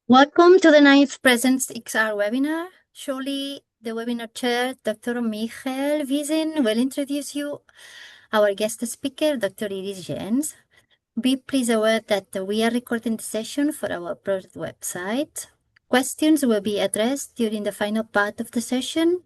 Welcome to the ninth Presence XR webinar. Surely the webinar chair, Dr. Michael Wiesen, will introduce you our guest speaker, Dr. Iris Jens. Be please aware that we are recording the session for our project website. Questions will be addressed during the final part of the session.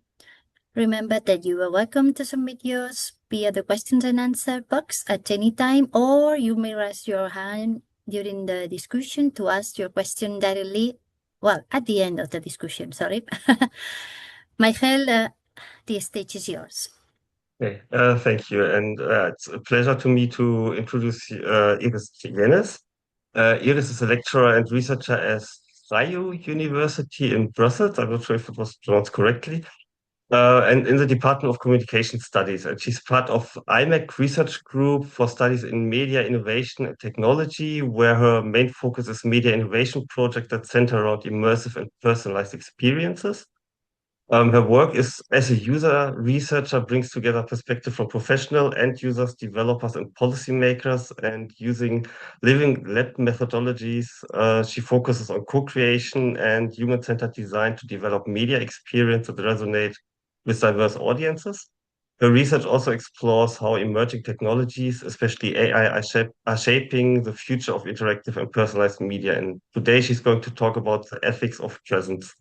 Remember that you are welcome to submit yours via the questions and answer box at any time, or you may raise your hand during the discussion to ask your question directly. Well, at the end of the discussion, sorry. Michael, the stage is yours. Okay, thank you. And it's a pleasure to me to introduce Iris Jenes. Iris is a lecturer and researcher at Rio University in Brussels. I'm not sure if it was pronounced correctly. And in the Department of Communication Studies. And she's part of IMEC Research Group for Studies in Media Innovation and Technology, where her main focus is media innovation projects that center around immersive and personalized experiences. Her work is as a user researcher brings together perspective from professional end users, developers, and policymakers. And using living lab methodologies, she focuses on co-creation and human-centered design to develop media experiences that resonate with diverse audiences. Her research also explores how emerging technologies, especially AI, are shaping the future of interactive and personalized media. And today she's going to talk about the ethics of presence.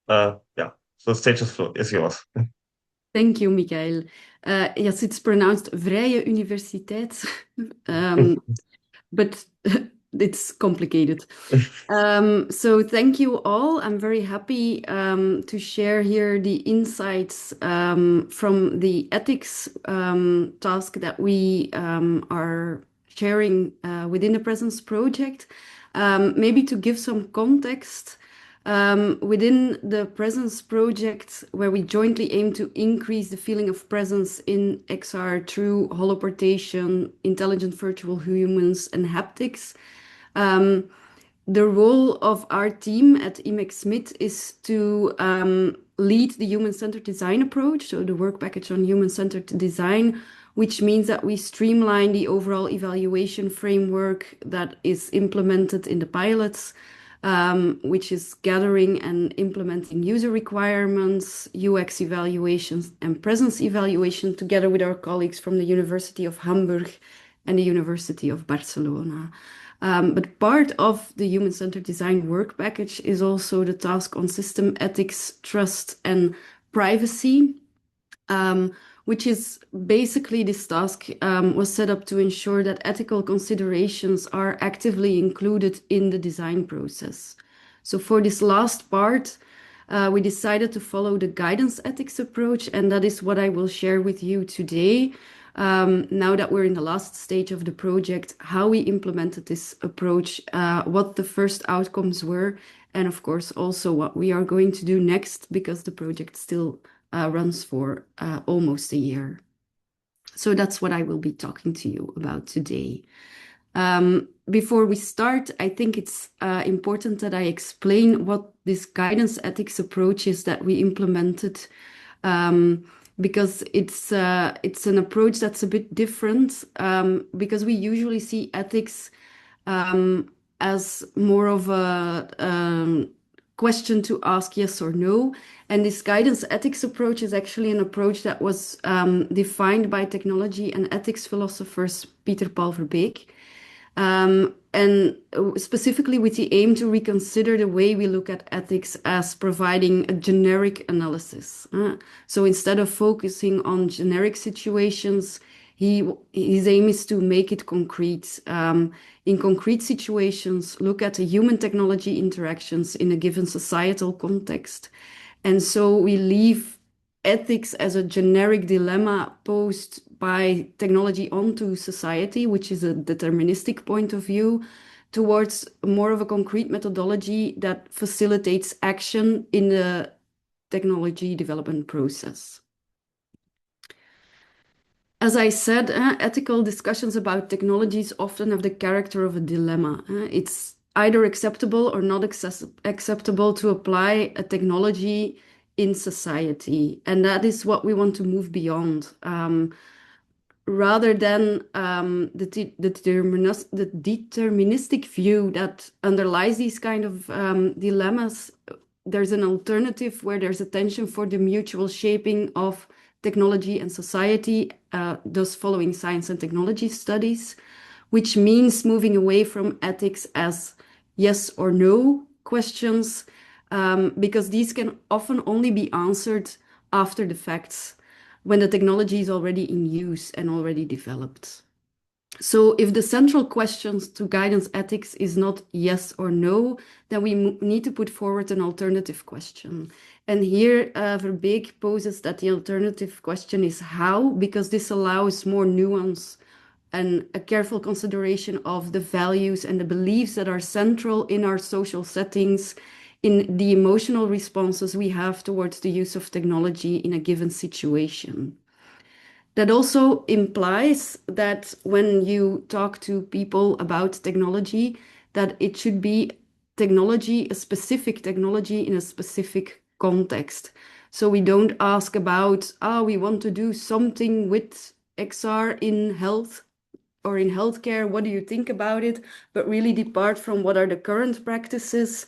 Yeah. So the stage is yours. Thank you, Michael. Yes, it's pronounced Vrije Universiteit, but it's complicated. So thank you all. I'm very happy to share here the insights from the ethics task that we are sharing within the Presence Project. Maybe to give some context, within the Presence Project, where we jointly aim to increase the feeling of presence in XR through holoportation, intelligent virtual humans, and haptics. The role of our team at IMEC Smith is to lead the human-centered design approach, so the work package on human-centered design, which means that we streamline the overall evaluation framework that is implemented in the pilots, which is gathering and implementing user requirements, UX evaluations, and presence evaluation together with our colleagues from the University of Hamburg and the University of Barcelona. But part of the human-centered design work package is also the task on system ethics, trust, and privacy, which is basically this task was set up to ensure that ethical considerations are actively included in the design process. So for this last part, we decided to follow the guidance ethics approach, and that is what I will share with you today. Now that we're in the last stage of the project, how we implemented this approach, what the first outcomes were, and of course also what we are going to do next, because the project still runs for almost a year. So that's what I will be talking to you about today. Before we start, I think it's important that I explain what this guidance ethics approach is that we implemented, because it's an approach that's a bit different, because we usually see ethics as more of a question to ask yes or no. And this guidance ethics approach is actually an approach that was defined by technology and ethics philosophers Peter Paul Verbeek. And specifically with the aim to reconsider the way we look at ethics as providing a generic analysis. So instead of focusing on generic situations, his aim is to make it concrete. In concrete situations, look at the human-technology interactions in a given societal context. And so we leave ethics as a generic dilemma posed by technology onto society, which is a deterministic point of view, towards more of a concrete methodology that facilitates action in the technology development process. As I said, ethical discussions about technologies often have the character of a dilemma. It's either acceptable or not acceptable to apply a technology in society. And that is what we want to move beyond. rather than the deterministic view that underlies these kind of dilemmas, there's an alternative where there's attention for the mutual shaping of technology and society, thus following science and technology studies, which means moving away from ethics as yes or no questions, because these can often only be answered after the facts, when the technology is already in use and already developed. So if the central questions to guidance ethics is not yes or no, then we need to put forward an alternative question. And here Verbeek poses that the alternative question is how, because this allows more nuance and a careful consideration of the values and the beliefs that are central in our social settings, in the emotional responses we have towards the use of technology in a given situation. That also implies that when you talk to people about technology, that it should be technology, a specific technology in a specific context. So we don't ask about, we want to do something with XR in health or in healthcare, what do you think about it? But really depart from what are the current practices,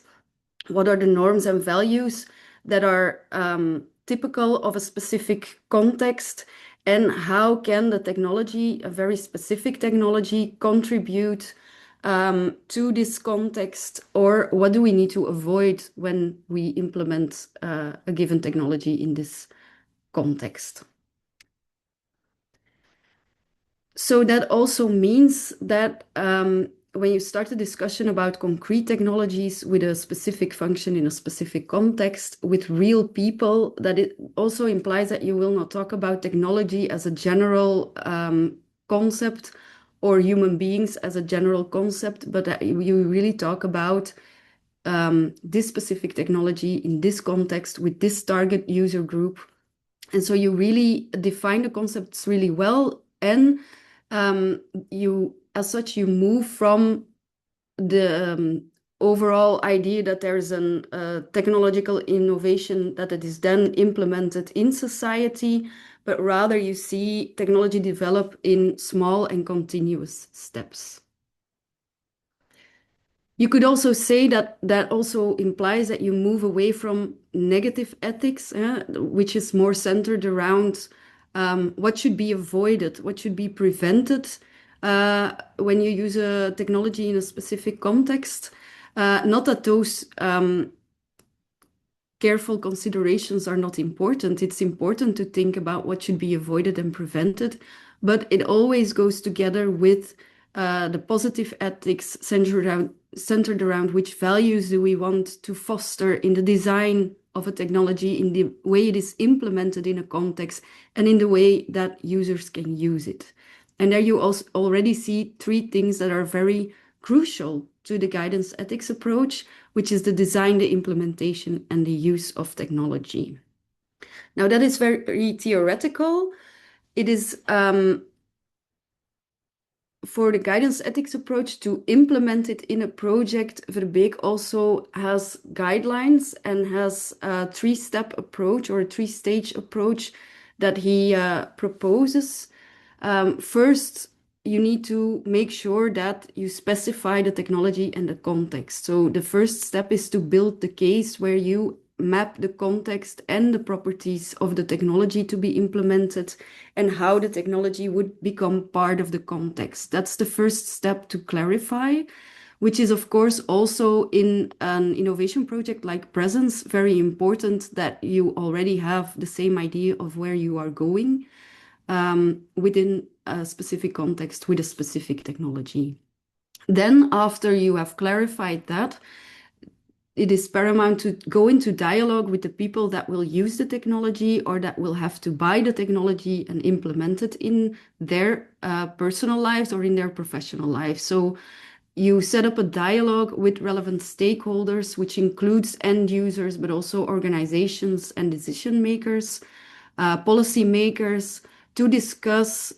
what are the norms and values that are typical of a specific context, and how can the technology, a very specific technology, contribute to this context, or what do we need to avoid when we implement a given technology in this context. So that also means that when you start a discussion about concrete technologies with a specific function in a specific context with real people, that it also implies that you will not talk about technology as a general concept or human beings as a general concept, but that you really talk about this specific technology in this context with this target user group. And so you really define the concepts really well, and as such, you move from the overall idea that there's a technological innovation that it is then implemented in society, but rather you see technology develop in small and continuous steps. You could also say that that also implies that you move away from negative ethics, which is more centered around what should be avoided, what should be prevented when you use a technology in a specific context. Not that those careful considerations are not important. It's important to think about what should be avoided and prevented, but it always goes together with the positive ethics centered around which values do we want to foster in the design of a technology, in the way it is implemented in a context, and in the way that users can use it. And there you also already see three things that are very crucial to the guidance ethics approach, which is the design, the implementation, and the use of technology. Now that is very theoretical. It is for the guidance ethics approach to implement it in a project. Verbeek also has guidelines and has a three-step approach or a three-stage approach that he proposes. First, you need to make sure that you specify the technology and the context. So the first step is to build the case where you map the context and the properties of the technology to be implemented and how the technology would become part of the context. That's the first step to clarify, which is of course also in an innovation project like Presence, very important that you already have the same idea of where you are going within a specific context with a specific technology. Then after you have clarified that, it is paramount to go into dialogue with the people that will use the technology or that will have to buy the technology and implement it in their personal lives or in their professional lives. So you set up a dialogue with relevant stakeholders, which includes end users, but also organizations and decision makers, policy makers, to discuss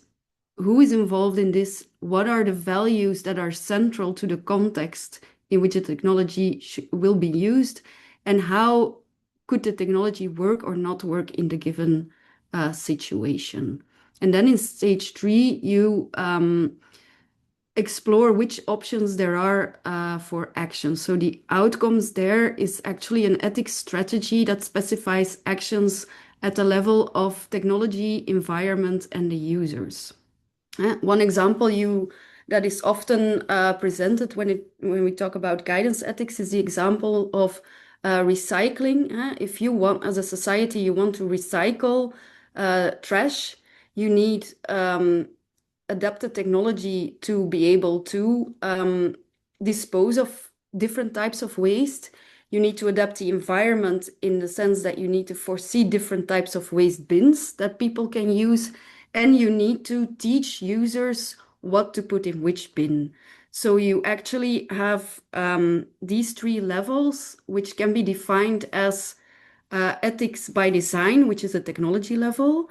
who is involved in this, what are the values that are central to the context in which the technology will be used, and how could the technology work or not work in the given situation. And then in stage 3, you explore which options there are for action. So the outcomes there is actually an ethics strategy that specifies actions at the level of technology, environment, and the users. One example that is often presented when we talk about guidance ethics is the example of recycling. If you want, as a society, you want to recycle trash, you need adapted technology to be able to dispose of different types of waste. You need to adapt the environment in the sense that you need to foresee different types of waste bins that people can use, and you need to teach users what to put in which bin. So you actually have these 3 levels, which can be defined as ethics by design, which is a technology level,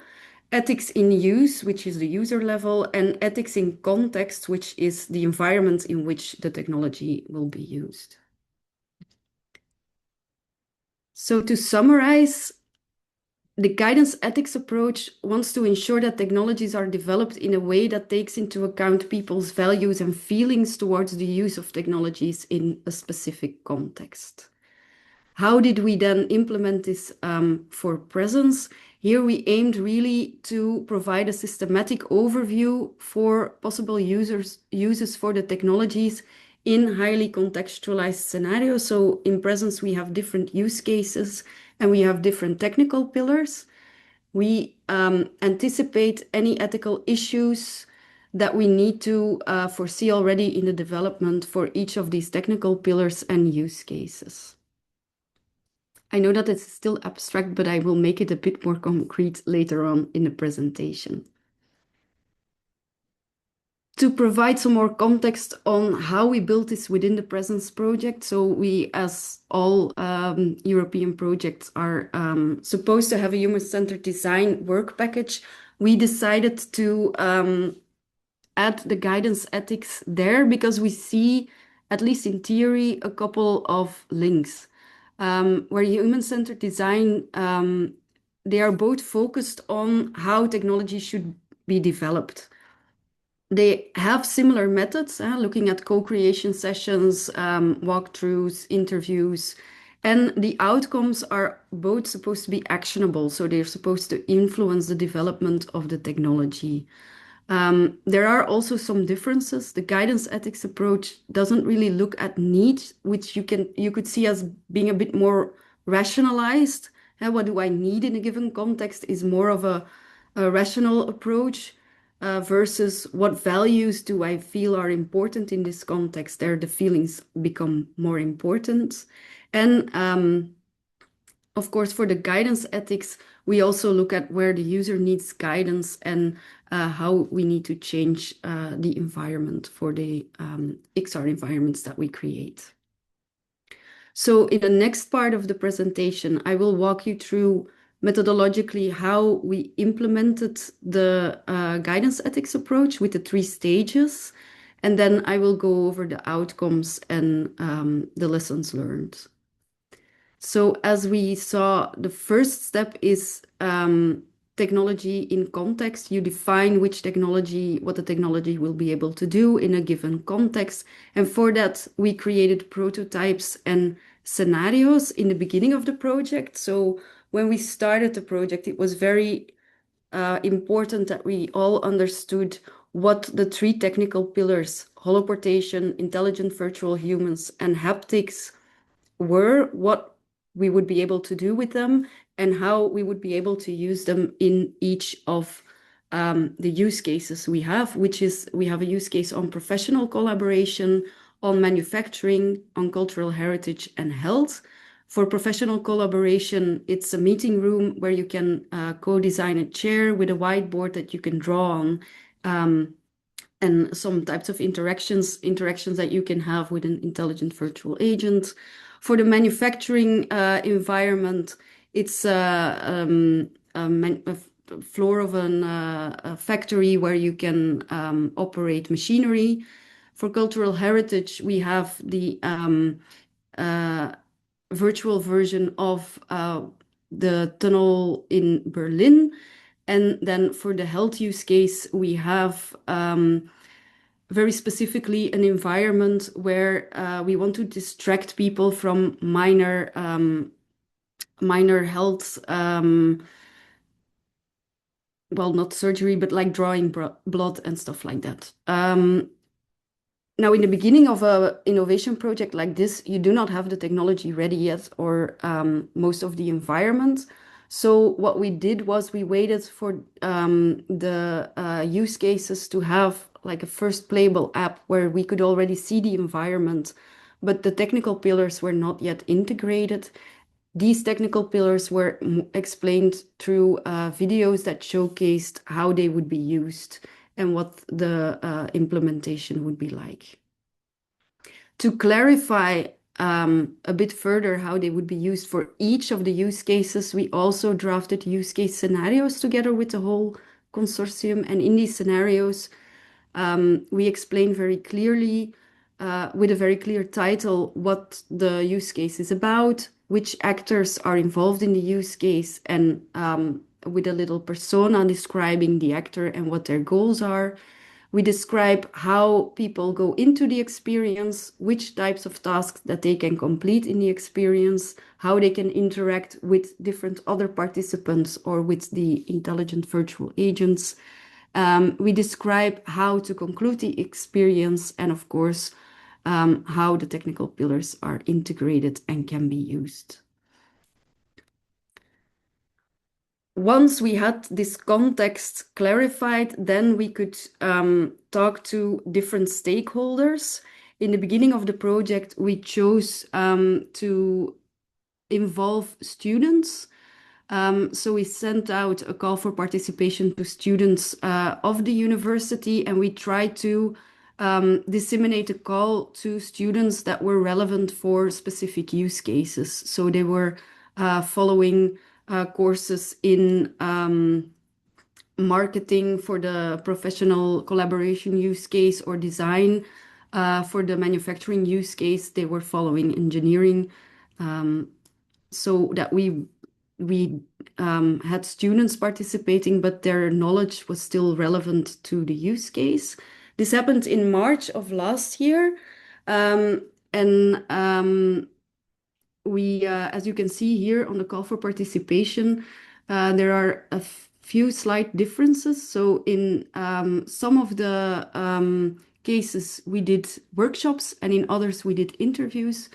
ethics in use, which is the user level, and ethics in context, which is the environment in which the technology will be used. So to summarize, the guidance ethics approach wants to ensure that technologies are developed in a way that takes into account people's values and feelings towards the use of technologies in a specific context. How did we then implement this for presence? Here we aimed really to provide a systematic overview for possible uses for the technologies in highly contextualized scenarios. So in presence, we have different use cases and we have different technical pillars. We anticipate any ethical issues that we need to foresee already in the development for each of these technical pillars and use cases. I know that it's still abstract, but I will make it a bit more concrete later on in the presentation. To provide some more context on how we built this within the Presence project. So we, as all European projects, are supposed to have a human-centered design work package. We decided to add the guidance ethics there because we see, at least in theory, a couple of links. Where human-centered design, they are both focused on how technology should be developed. They have similar methods, looking at co-creation sessions, walkthroughs, interviews, and the outcomes are both supposed to be actionable. So they're supposed to influence the development of the technology. There are also some differences. The guidance ethics approach doesn't really look at need, which you could see as being a bit more rationalized. What do I need in a given context is more of a rational approach versus what values do I feel are important in this context. There, the feelings become more important. And of course, for the guidance ethics, we also look at where the user needs guidance and how we need to change the environment for the XR environments that we create. So in the next part of the presentation, I will walk you through methodologically how we implemented the guidance ethics approach with the 3 stages. And then I will go over the outcomes and the lessons learned. So as we saw, the first step is technology in context. You define what the technology will be able to do in a given context. And for that, we created prototypes and scenarios in the beginning of the project. So when we started the project, it was very important that we all understood what the 3 technical pillars, holoportation, intelligent virtual humans, and haptics were, what we would be able to do with them, and how we would be able to use them in each of the use cases we have, which is we have a use case on professional collaboration, on manufacturing, on cultural heritage and health. For professional collaboration, it's a meeting room where you can co-design a chair with a whiteboard that you can draw on, and some types of interactions that you can have with an intelligent virtual agent. For the manufacturing environment, it's a floor of a factory where you can operate machinery. For cultural heritage, we have the virtual version of the tunnel in Berlin. And then for the health use case, we have very specifically an environment where we want to distract people from minor health, well, not surgery, but like drawing blood and stuff like that. Now, in the beginning of an innovation project like this, you do not have the technology ready yet, or most of the environment. So what we did was we waited for the use cases to have like a first playable app where we could already see the environment, but the technical pillars were not yet integrated. These technical pillars were explained through videos that showcased how they would be used and what the implementation would be like. To clarify a bit further how they would be used for each of the use cases, we also drafted use case scenarios together with the whole consortium. And in these scenarios, we explain very clearly, with a very clear title, what the use case is about, which actors are involved in the use case, and with a little persona describing the actor and what their goals are. We describe how people go into the experience, which types of tasks that they can complete in the experience, how they can interact with different other participants or with the intelligent virtual agents. We describe how to conclude the experience and, of course, how the technical pillars are integrated and can be used. Once we had this context clarified, then we could talk to different stakeholders. In the beginning of the project, we chose to involve students. So we sent out a call for participation to students of the university, and we tried to disseminate a call to students that were relevant for specific use cases. So they were following courses in marketing for the professional collaboration use case, or design for the manufacturing use case. They were following engineering, so that we had students participating, but their knowledge was still relevant to the use case. This happened in March of last year, and we, as you can see here on the call for participation, there are a few slight differences. So in some of the cases, we did workshops, and in others, we did interviews.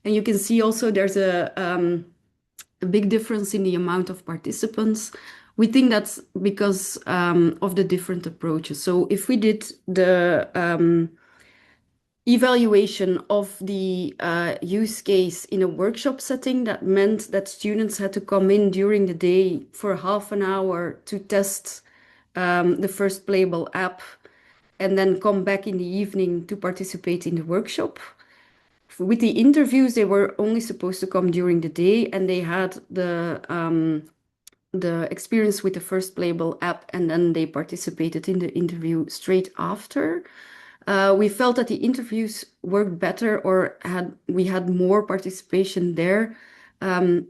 And you can see also there's a big difference in the amount of participants. We think that's because of the different approaches. So if we did the evaluation of the use case in a workshop setting, that meant that students had to come in during the day for half an hour to test the first playable app, and then come back in the evening to participate in the workshop. With the interviews, they were only supposed to come during the day, and they had the experience with the first playable app, and then they participated in the interview straight after. We felt that the interviews worked better, or we had more participation there.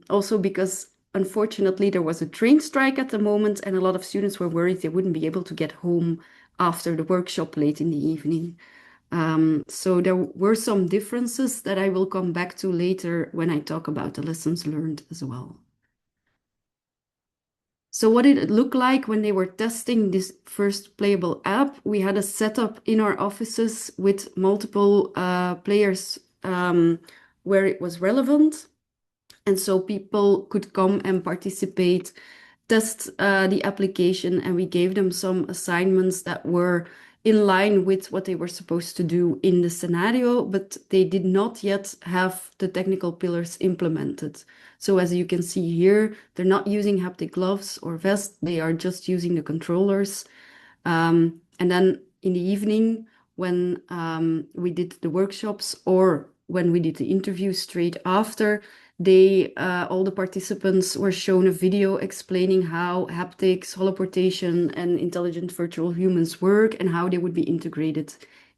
Also because, unfortunately, there was a train strike at the moment, and a lot of students were worried they wouldn't be able to get home after the workshop late in the evening. So there were some differences that I will come back to later when I talk about the lessons learned as well. So what did it look like when they were testing this first playable app? We had a setup in our offices with multiple players where it was relevant. And so people could come and participate, test the application, and we gave them some assignments that were in line with what they were supposed to do in the scenario, but they did not yet have the technical pillars implemented. So as you can see here, they're not using haptic gloves or vests, they are just using the controllers. And then in the evening, when we did the workshops, or when we did the interview straight after, all the participants were shown a video explaining how haptics, holoportation, and intelligent virtual humans work, and how they would be integrated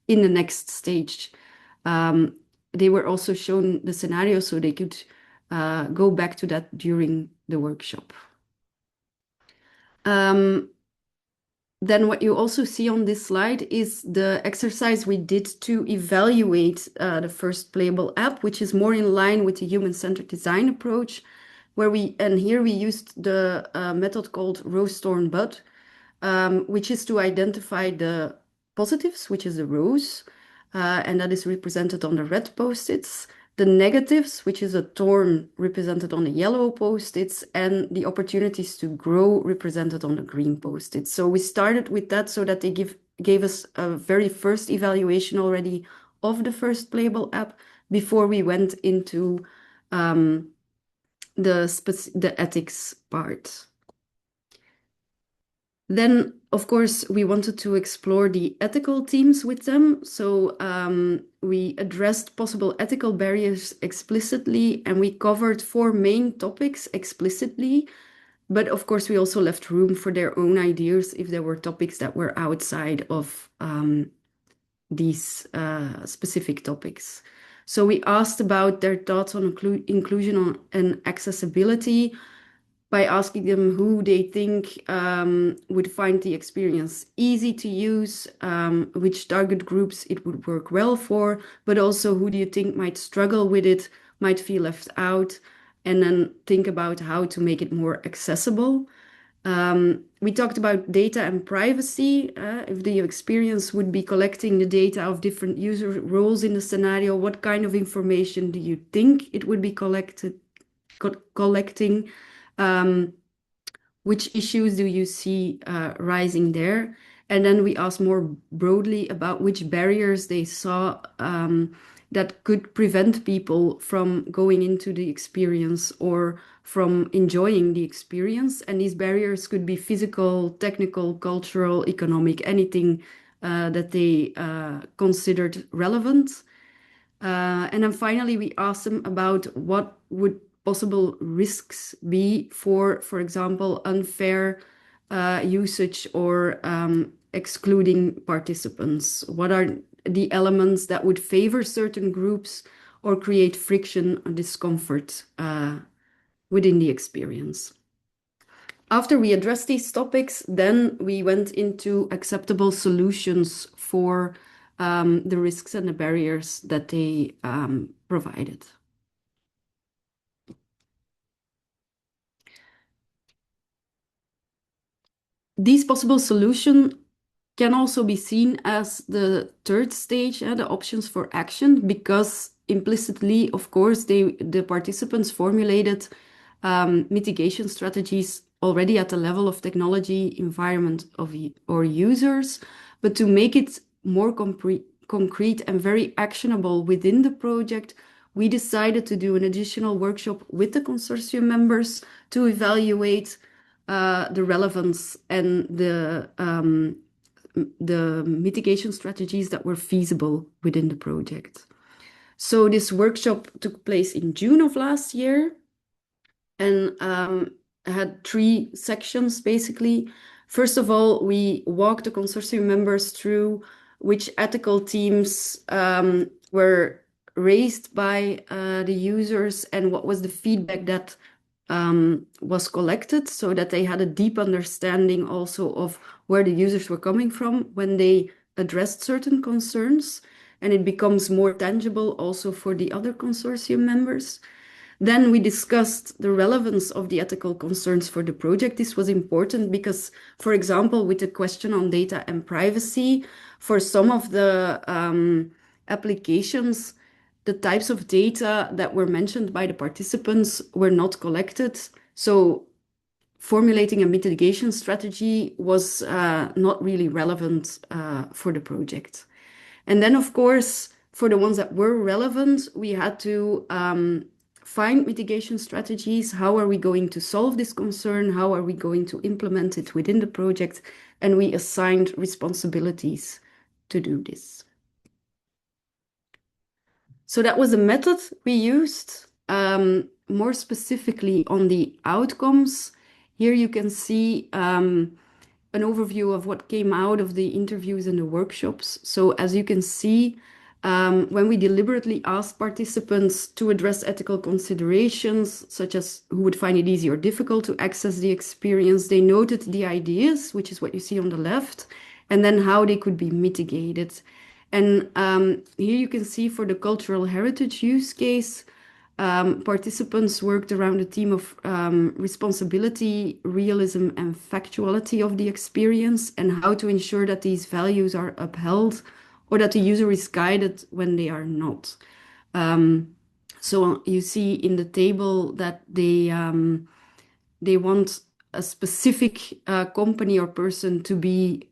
in the next stage. They were also shown the scenario so they could go back to that during the workshop. Then what you also see on this slide is the exercise we did to evaluate the first playable app, which is more in line with the human-centered design approach, and here we used the method called Rose, Thorn, Bud, which is to identify the positives, which is the rose, and that is represented on the red post-its, the negatives, which is a thorn represented on the yellow post-its, and the opportunities to grow represented on the green post-its. So we started with that so that they gave us a very first evaluation already of the first playable app before we went into the ethics part. Then, of course, we wanted to explore the ethical themes with them. So we addressed possible ethical barriers explicitly, and we covered 4 main topics explicitly. But of course, we also left room for their own ideas if there were topics that were outside of these specific topics. So we asked about their thoughts on inclusion and accessibility, by asking them who they think would find the experience easy to use, which target groups it would work well for, but also who do you think might struggle with it, might feel left out, and then think about how to make it more accessible. We talked about data and privacy. If the experience would be collecting the data of different user roles in the scenario, what kind of information do you think it would be collecting? Which issues do you see rising there? And then we asked more broadly about which barriers they saw that could prevent people from going into the experience or from enjoying the experience. And these barriers could be physical, technical, cultural, economic, anything that they considered relevant. And then finally, we asked them about what would possible risks be for example, unfair usage or excluding participants. What are the elements that would favor certain groups or create friction or discomfort within the experience? After we addressed these topics, then we went into acceptable solutions for the risks and the barriers that they provided. These possible solutions can also be seen as the third stage, the options for action, because implicitly, of course, the participants formulated mitigation strategies already at the level of technology, environment or users, but to make it more concrete and very actionable within the project, we decided to do an additional workshop with the consortium members to evaluate the relevance and the mitigation strategies that were feasible within the project. So this workshop took place in June of last year and had 3 sections basically. First of all, we walked the consortium members through which ethical themes were raised by the users and what was the feedback that was collected, so that they had a deep understanding also of where the users were coming from when they addressed certain concerns, and it becomes more tangible also for the other consortium members. Then we discussed the relevance of the ethical concerns for the project. This was important because, for example, with the question on data and privacy, for some of the applications, the types of data that were mentioned by the participants were not collected. So formulating a mitigation strategy was not really relevant for the project. And then, of course, for the ones that were relevant, we had to find mitigation strategies. How are we going to solve this concern? How are we going to implement it within the project? And we assigned responsibilities to do this. So that was a method we used. More specifically on the outcomes, here you can see an overview of what came out of the interviews and the workshops. So as you can see, when we deliberately asked participants to address ethical considerations, such as who would find it easy or difficult to access the experience, they noted the ideas, which is what you see on the left, and then how they could be mitigated. And here you can see for the cultural heritage use case, participants worked around a theme of responsibility, realism, and factuality of the experience, and how to ensure that these values are upheld or that the user is guided when they are not. So you see in the table that they want a specific company or person to be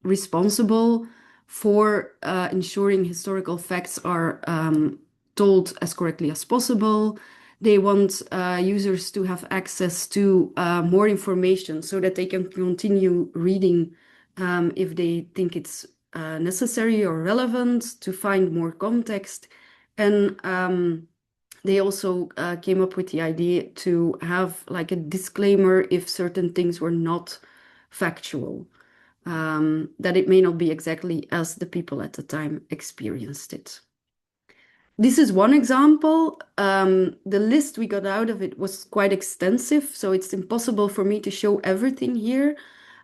responsible for ensuring historical facts are told as correctly as possible. They want users to have access to more information so that they can continue reading if they think it's necessary or relevant, to find more context. And they also came up with the idea to have like a disclaimer if certain things were not factual, that it may not be exactly as the people at the time experienced it. This is one example. The list we got out of it was quite extensive, so it's impossible for me to show everything here.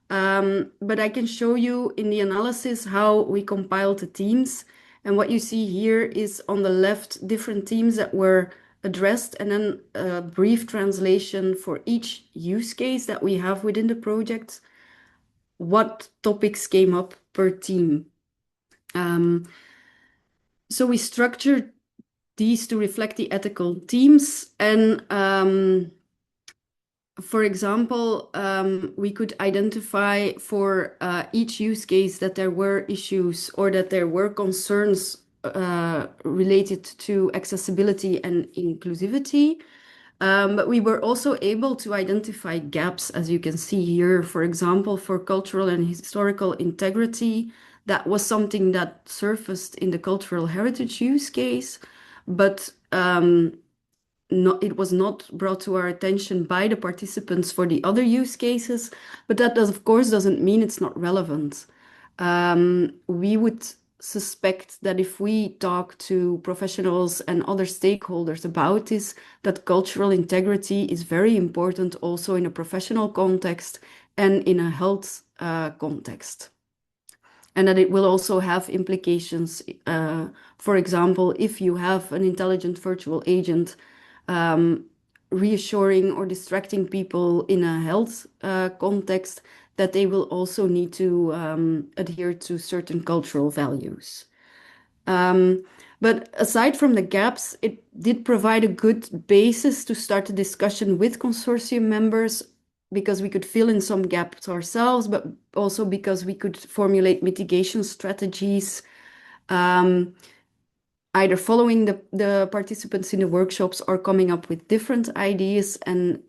But I can show you in the analysis how we compiled the themes. And what you see here is on the left, different themes that were addressed, and then a brief translation for each use case that we have within the project, what topics came up per theme. So we structured these to reflect the ethical themes. And for example, we could identify for each use case that there were issues or that there were concerns related to accessibility and inclusivity. But we were also able to identify gaps, as you can see here. For example, for cultural and historical integrity, that was something that surfaced in the cultural heritage use case, but it was not brought to our attention by the participants for the other use cases. But that does, of course, doesn't mean it's not relevant. We would suspect that if we talk to professionals and other stakeholders about this, that cultural integrity is very important also in a professional context and in a health context. And that it will also have implications, for example, if you have an intelligent virtual agent reassuring or distracting people in a health context, that they will also need to adhere to certain cultural values. But aside from the gaps, it did provide a good basis to start a discussion with consortium members, because we could fill in some gaps ourselves, but also because we could formulate mitigation strategies, either following the participants in the workshops or coming up with different ideas, and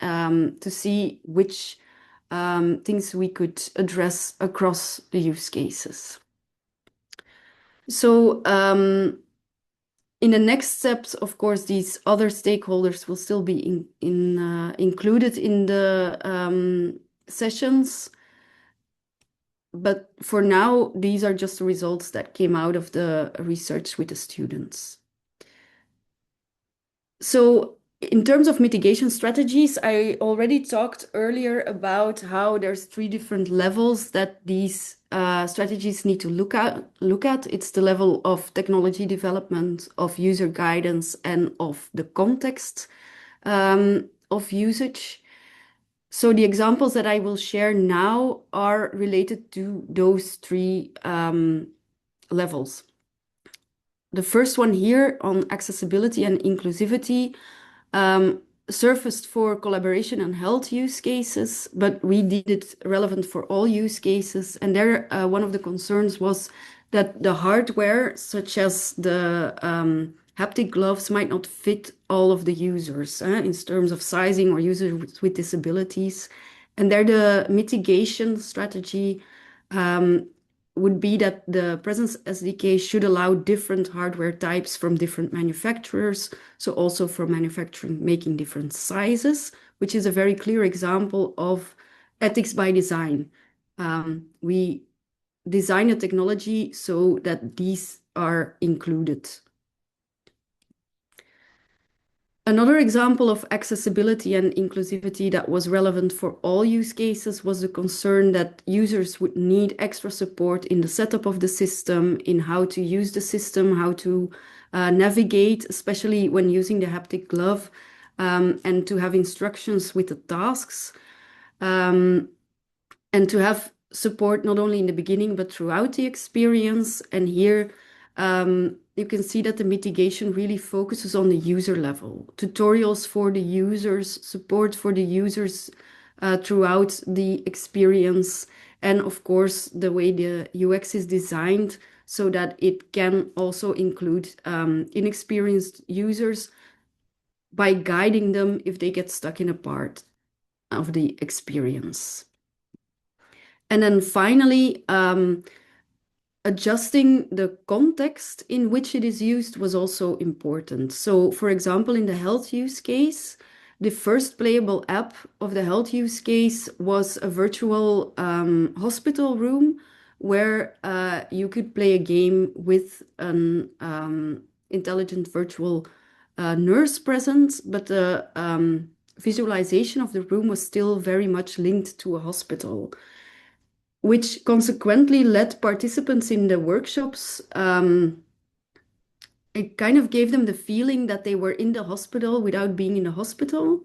to see which things we could address across the use cases. So in the next steps, of course, these other stakeholders will still be included in the sessions. But for now, these are just the results that came out of the research with the students. So in terms of mitigation strategies, I already talked earlier about how there's 3 different levels that these strategies need to look at. It's the level of technology development, of user guidance, and of the context of usage. So the examples that I will share now are related to those 3 levels. The first one here on accessibility and inclusivity surfaced for collaboration and health use cases, but we did it relevant for all use cases. And there, one of the concerns was that the hardware, such as the haptic gloves, might not fit all of the users in terms of sizing or users with disabilities. And there, the mitigation strategy would be that the Presence SDK should allow different hardware types from different manufacturers, so also for manufacturing making different sizes, which is a very clear example of ethics by design. We design a technology so that these are included. Another example of accessibility and inclusivity that was relevant for all use cases was the concern that users would need extra support in the setup of the system, in how to use the system, how to navigate, especially when using the haptic glove, and to have instructions with the tasks, and to have support not only in the beginning but throughout the experience. And here you can see that the mitigation really focuses on the user level. Tutorials for the users, support for the users throughout the experience, and of course the way the UX is designed so that it can also include inexperienced users by guiding them if they get stuck in a part of the experience. And then finally, adjusting the context in which it is used was also important. So, for example, in the health use case, the first playable app of the health use case was a virtual hospital room where you could play a game with an intelligent virtual nurse present, but the visualization of the room was still very much linked to a hospital, which consequently led participants in the workshops. It kind of gave them the feeling that they were in the hospital without being in the hospital.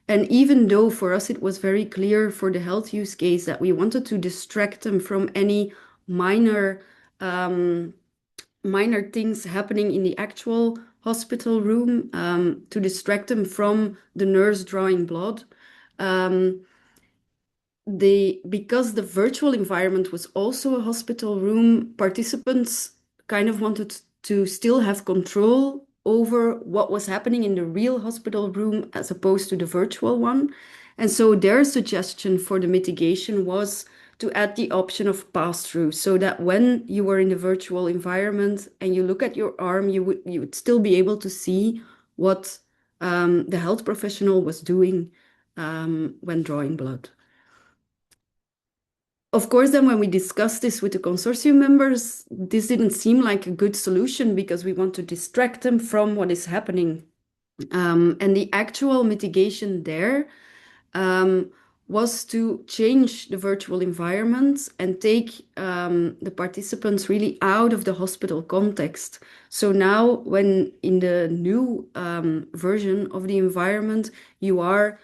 And even though for us it was very clear for the health use case that we wanted to distract them from any minor things happening in the actual hospital room, to distract them from the nurse drawing blood, because the virtual environment was also a hospital room, participants kind of wanted to still have control over what was happening in the real hospital room as opposed to the virtual one. And so their suggestion for the mitigation was to add the option of pass-through, so that when you were in the virtual environment and you look at your arm, you would still be able to see what the health professional was doing when drawing blood. Of course, then when we discussed this with the consortium members, this didn't seem like a good solution because we want to distract them from what is happening. And the actual mitigation there was to change the virtual environment and take the participants really out of the hospital context. So now when in the new version of the environment, you are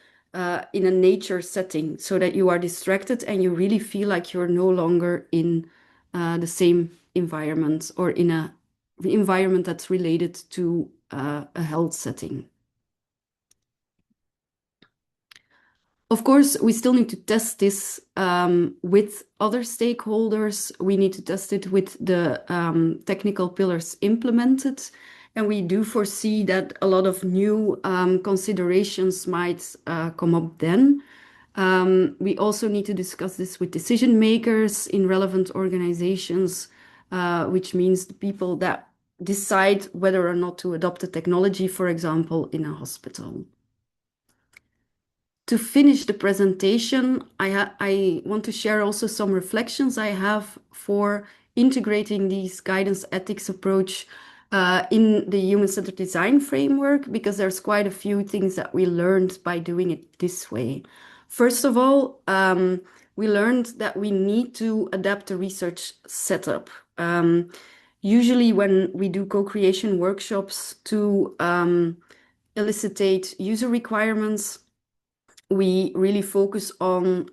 in a nature setting so that you are distracted and you really feel like you're no longer in the same environment or in a environment that's related to a health setting. Of course, we still need to test this with other stakeholders. We need to test it with the technical pillars implemented. And we do foresee that a lot of new considerations might come up then. We also need to discuss this with decision makers in relevant organizations, which means the people that decide whether or not to adopt the technology, for example, in a hospital. To finish the presentation, I want to share also some reflections I have for integrating these guidance ethics approach in the human-centered design framework, because there's quite a few things that we learned by doing it this way. First of all, we learned that we need to adapt the research setup. Usually when we do co-creation workshops to elicitate user requirements, we really focus on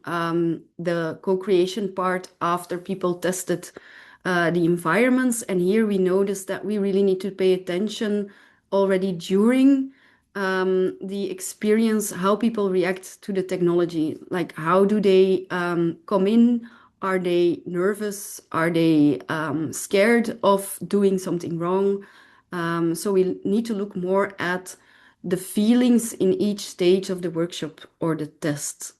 the co-creation part after people tested the environments. And here we noticed that we really need to pay attention already during the experience, how people react to the technology. Like, how do they come in? Are they nervous? Are they scared of doing something wrong? So we need to look more at the feelings in each stage of the workshop or the test.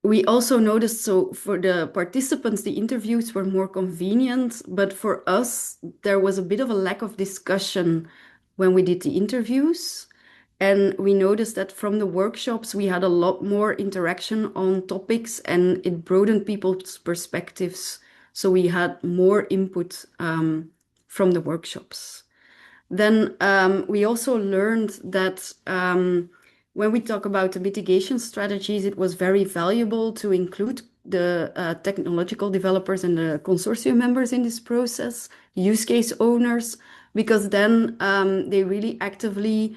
We also noticed, so for the participants, the interviews were more convenient, but for us, there was a bit of a lack of discussion when we did the interviews. And we noticed that from the workshops, we had a lot more interaction on topics and it broadened people's perspectives So we had more input from the workshops. Then we also learned that when we talk about the mitigation strategies, it was very valuable to include the technological developers and the consortium members in this process, use case owners, because then they really actively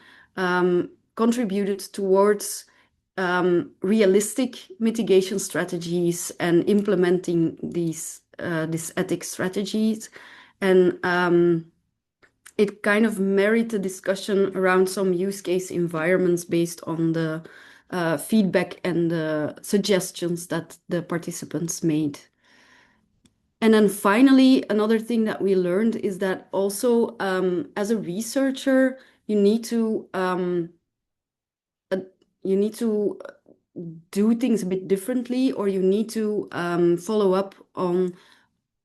contributed towards realistic mitigation strategies and implementing these ethics strategies. And it kind of merit a discussion around some use case environments based on the feedback and the suggestions that the participants made. And then finally, another thing that we learned is that also as a researcher, you need to do things a bit differently, or you need to follow up on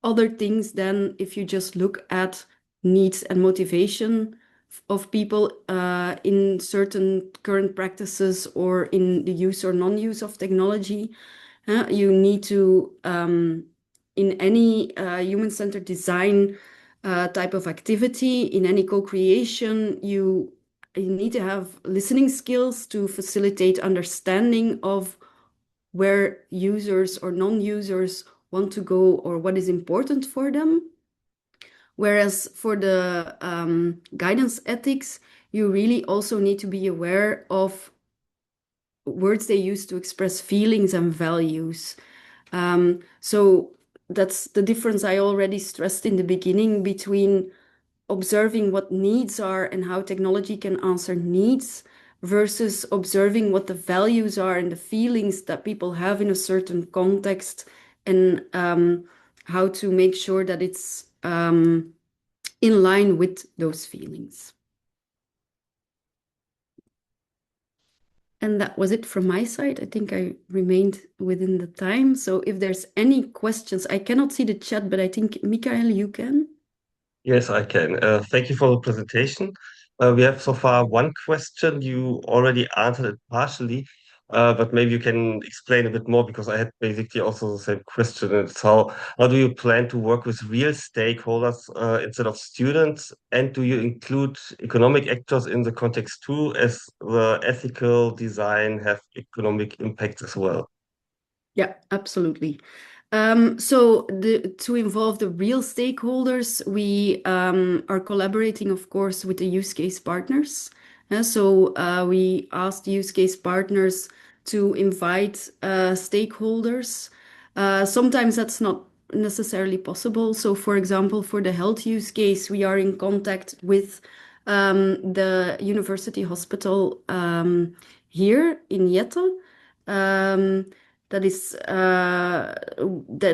other things than if you just look at needs and motivation of people in certain current practices or in the use or non-use of technology. You need to, in any human-centered design type of activity, in any co-creation, you need to have listening skills to facilitate understanding of where users or non-users want to go or what is important for them. Whereas for the guidance ethics, you really also need to be aware of words they use to express feelings and values. So that's the difference I already stressed in the beginning between observing what needs are and how technology can answer needs versus observing what the values are and the feelings that people have in a certain context, and how to make sure that it's in line with those feelings. And that was it from my side. I think I remained within the time. So if there's any questions, I cannot see the chat, but I think, Michael, you can. Yes, I can. Thank you for the presentation. We have so far one question. You already answered it partially, but maybe you can explain a bit more because I had basically also the same question. It's how do you plan to work with real stakeholders instead of students? And do you include economic actors in the context too, as the ethical design have economic impact as well? Yeah, absolutely. So to involve the real stakeholders, we are collaborating, of course, with the use case partners. So we asked use case partners to invite stakeholders. Sometimes that's not necessarily possible. So, for example, for the health use case, we are in contact with the university hospital here in Jette. That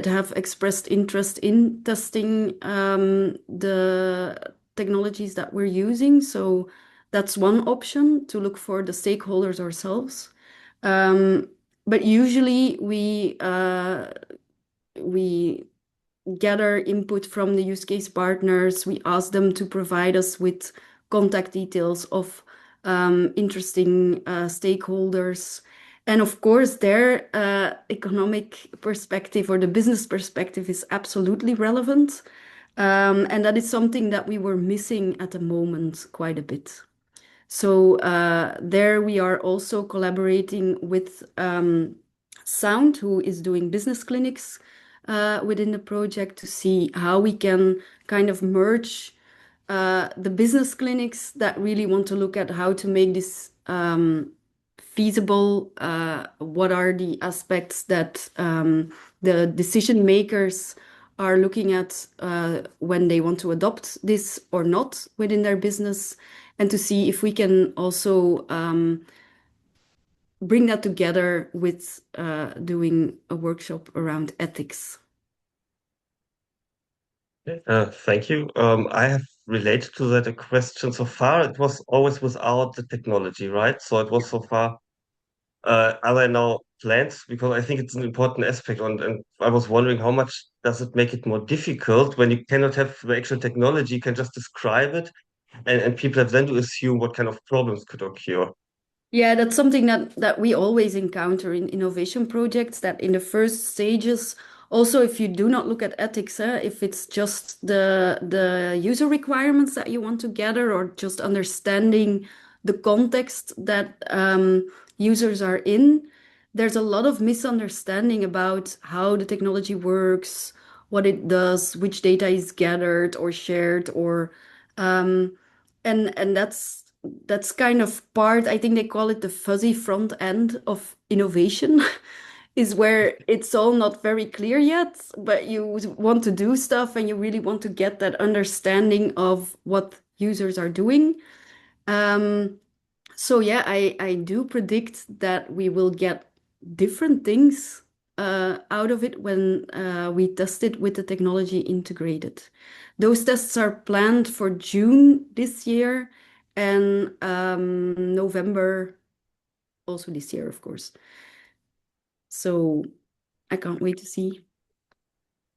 have expressed interest in testing the technologies that we're using. So that's one option, to look for the stakeholders ourselves. But usually we gather input from the use case partners. We ask them to provide us with contact details of interesting stakeholders. And of course, their economic perspective or the business perspective is absolutely relevant. And that is something that we were missing at the moment quite a bit. So there we are also collaborating with Sound, who is doing business clinics within the project, to see how we can kind of merge the business clinics that really want to look at how to make this feasible. What are the aspects that the decision makers are looking at when they want to adopt this or not within their business, and to see if we can also bring that together with doing a workshop around ethics. Thank you. I have related to that a question so far. It was always without the technology, right? So it was so far, are there now plans? Because I think it's an important aspect, and I was wondering how much does it make it more difficult when you cannot have the actual technology, you can just describe it, and people have then to assume what kind of problems could occur. Yeah, that's something that we always encounter in innovation projects, that in the first stages Also, if you do not look at ethics, if it's just the user requirements that you want to gather or just understanding the context that users are in, there's a lot of misunderstanding about how the technology works, what it does, which data is gathered or shared, or and that's kind of part, I think they call it the fuzzy front end of innovation, is where it's all not very clear yet, but you want to do stuff and you really want to get that understanding of what users are doing. So yeah, I do predict that we will get different things out of it when we test it with the technology integrated. Those tests are planned for June this year and November also this year, of course. So I can't wait to see.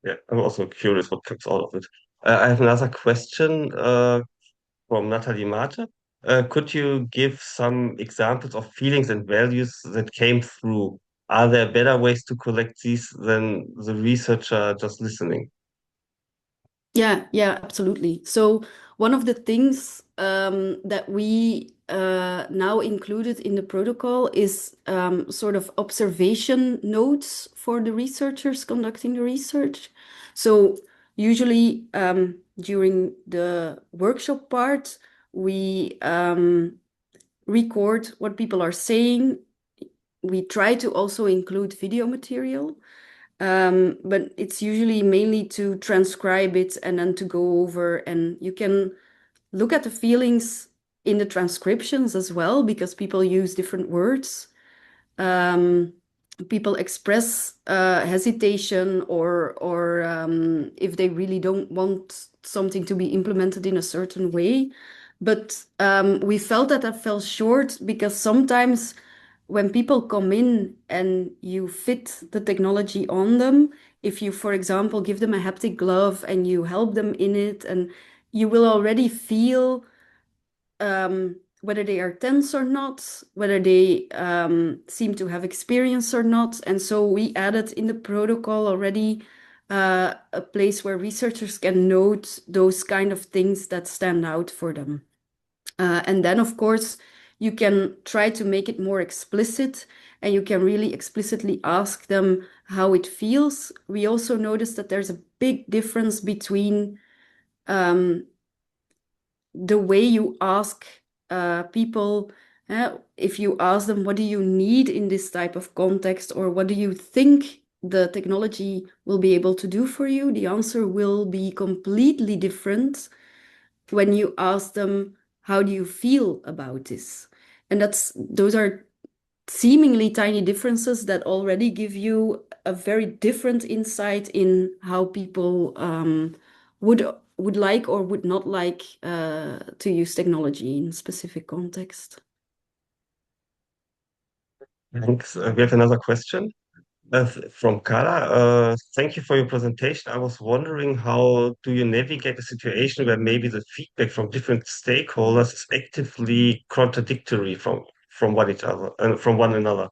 Yeah, I'm also curious what comes out of it. I have another question from Natalie Mate. Could you give some examples of feelings and values that came through? Are there better ways to collect these than the researcher just listening? Yeah, absolutely. So one of the things that we now included in the protocol is sort of observation notes for the researchers conducting the research. So usually during the workshop part, we record what people are saying. We try to also include video material. But it's usually mainly to transcribe it and then to go over, and you can look at the feelings in the transcriptions as well, because people use different words. People express hesitation or if they really don't want something to be implemented in a certain way. But we felt that that fell short because sometimes when people come in and you fit the technology on them, if you, for example, give them a haptic glove and you help them in it, and you will already feel whether they are tense or not, whether they seem to have experience or not. And so we added in the protocol already a place where researchers can note those kind of things that stand out for them. And then, of course, you can try to make it more explicit, and you can really explicitly ask them how it feels. We also noticed that there's a big difference between the way you ask people. If you ask them, what do you need in this type of context, or what do you think the technology will be able to do for you, the answer will be completely different when you ask them, how do you feel about this? And those are seemingly tiny differences that already give you a very different insight in how people would like or would not like to use technology in specific context. Thanks. We have another question from Carla. Thank you for your presentation. I was wondering, how do you navigate a situation where maybe the feedback from different stakeholders is actively contradictory from one each other and from one another?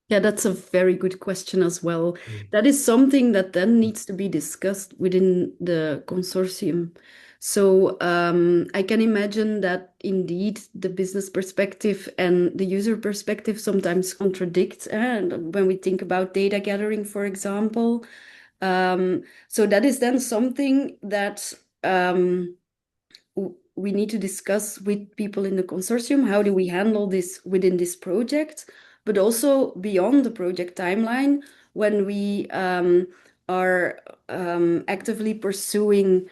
Yeah, that's a very good question as well. That is something that then needs to be discussed within the consortium. So I can imagine that indeed the business perspective and the user perspective sometimes contradict, and when we think about data gathering, for example. So that is then something that we need to discuss with people in the consortium. How do we handle this within this project, but also beyond the project timeline, when we are actively pursuing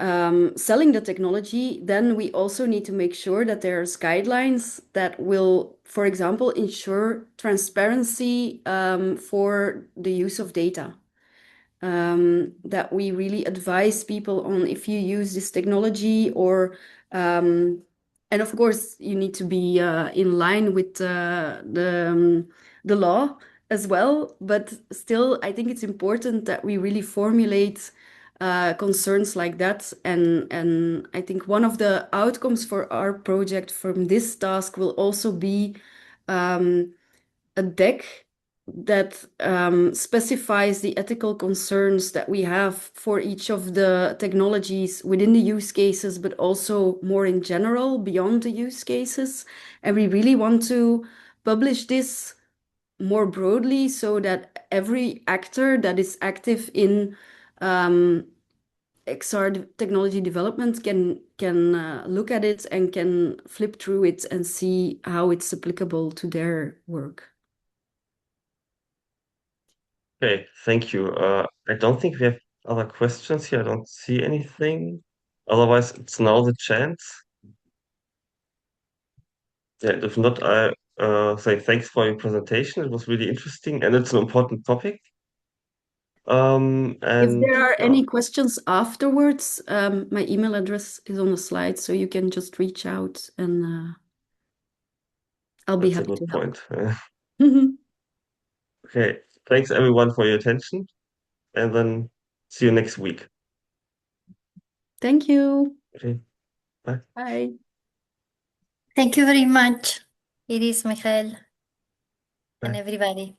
selling the technology, then we also need to make sure that there's guidelines that will, for example, ensure transparency for the use of data. That we really advise people on, if you use this technology, or and of course you need to be in line with the law as well. But still, I think it's important that we really formulate concerns like that. And I think one of the outcomes for our project from this task will also be a deck that specifies the ethical concerns that we have for each of the technologies within the use cases, but also more in general beyond the use cases. And we really want to publish this more broadly so that every actor that is active in XR technology development can look at it and can flip through it and see how it's applicable to their work. Okay, thank you. I don't think we have other questions here. I don't see anything. Otherwise, it's now the chance. Yeah, if not, I say thanks for your presentation. It was really interesting and it's an important topic. If And there are yeah, any questions afterwards, my email address is on the slide, so you can just reach out and I'll be that's a happy good to help. point. Okay, thanks everyone for your attention, and then see you next week. Thank you. Okay, bye. Bye. Thank you very much, Iris, Michael, and Bye. everybody.